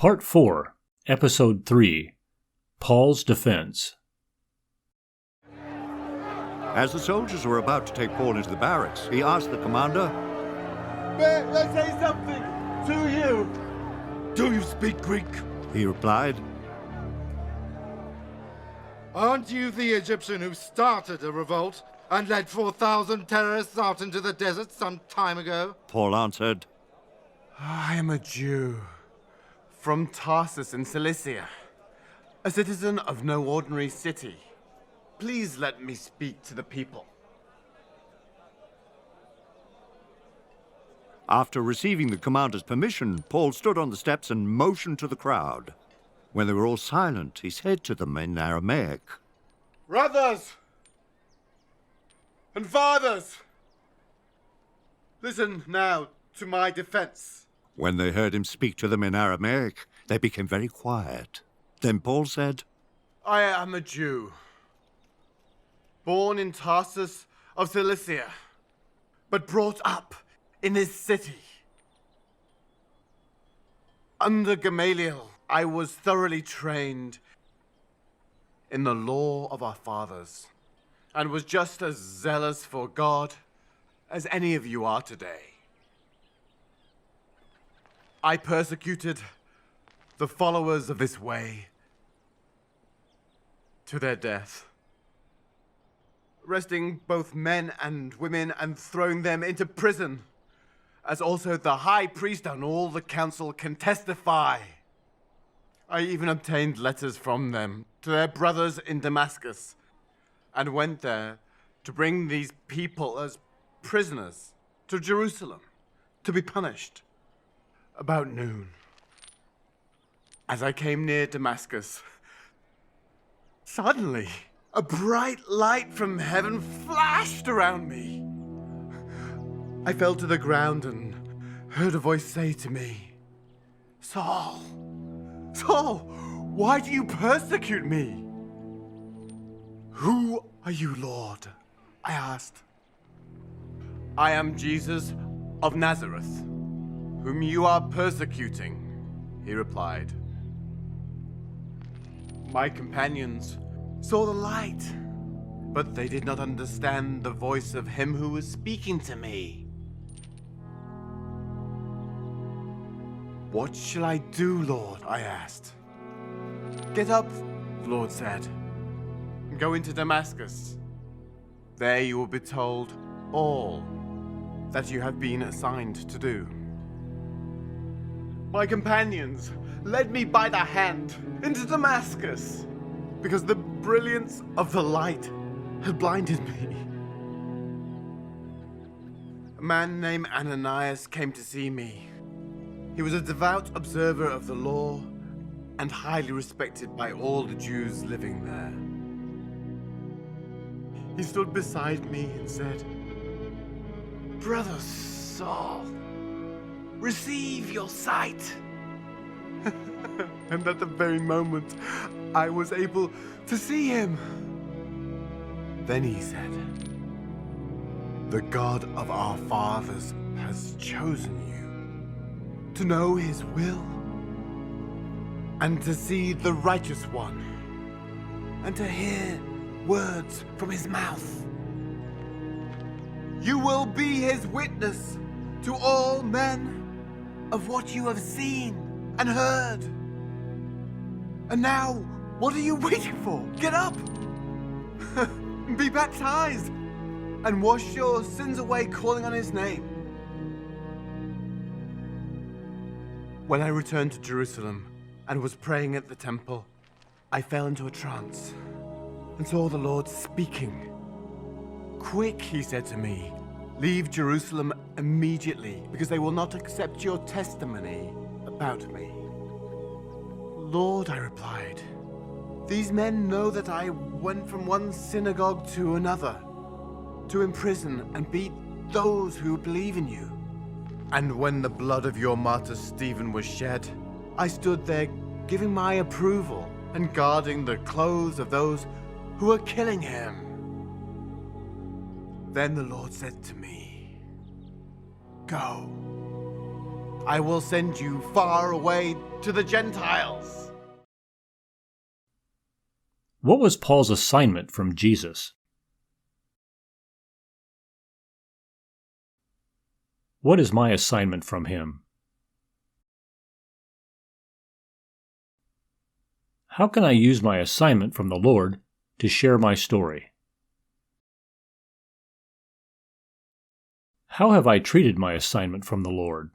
Part 4, Episode 3, Paul's Defense. As the soldiers were about to take Paul into the barracks, he asked the commander, "May I say something to you?" "Do you speak Greek?" he replied. "Aren't you the Egyptian who started a revolt and led 4,000 terrorists out into the desert some time ago?" Paul answered, I am a Jew from Tarsus in Cilicia, a citizen of no ordinary city. Please let me speak to the people. After receiving the commander's permission, Paul stood on the steps and motioned to the crowd. When they were all silent, he said to them in Aramaic, Brothers and fathers, listen now to my defense. When they heard him speak to them in Aramaic, they became very quiet. Then Paul said, I am a Jew, born in Tarsus of Cilicia, but brought up in this city. Under Gamaliel, I was thoroughly trained in the law of our fathers, and was just as zealous for God as any of you are today. I persecuted the followers of this way to their death, arresting both men and women and throwing them into prison, as also the high priest and all the council can testify. I even obtained letters from them to their brothers in Damascus, and went there to bring these people as prisoners to Jerusalem to be punished. About noon, as I came near Damascus, suddenly a bright light from heaven flashed around me. I fell to the ground and heard a voice say to me, Saul, Saul, why do you persecute me? Who are you, Lord? I asked. I am Jesus of Nazareth, whom you are persecuting, he replied. My companions saw the light, but they did not understand the voice of him who was speaking to me. What shall I do, Lord? I asked. Get up, the Lord said, and go into Damascus. There you will be told all that you have been assigned to do. My companions led me by the hand into Damascus because the brilliance of the light had blinded me. A man named Ananias came to see me. He was a devout observer of the law and highly respected by all the Jews living there. He stood beside me and said, Brother Saul, receive your sight. And at the very moment, I was able to see him. Then he said, the God of our fathers has chosen you to know his will and to see the righteous one and to hear words from his mouth. You will be his witness to all men of what you have seen and heard. And now, what are you waiting for? Get up! Be baptized and wash your sins away calling on his name. When I returned to Jerusalem and was praying at the temple, I fell into a trance and saw the Lord speaking. Quick, he said to me, leave Jerusalem immediately, because they will not accept your testimony about me. Lord, I replied, these men know that I went from one synagogue to another to imprison and beat those who believe in you. And when the blood of your martyr Stephen was shed, I stood there giving my approval and guarding the clothes of those who were killing him. Then the Lord said to me, Go, I will send you far away to the Gentiles. What was Paul's assignment from Jesus? What is my assignment from him? How can I use my assignment from the Lord to share my story? How have I treated my assignment from the Lord?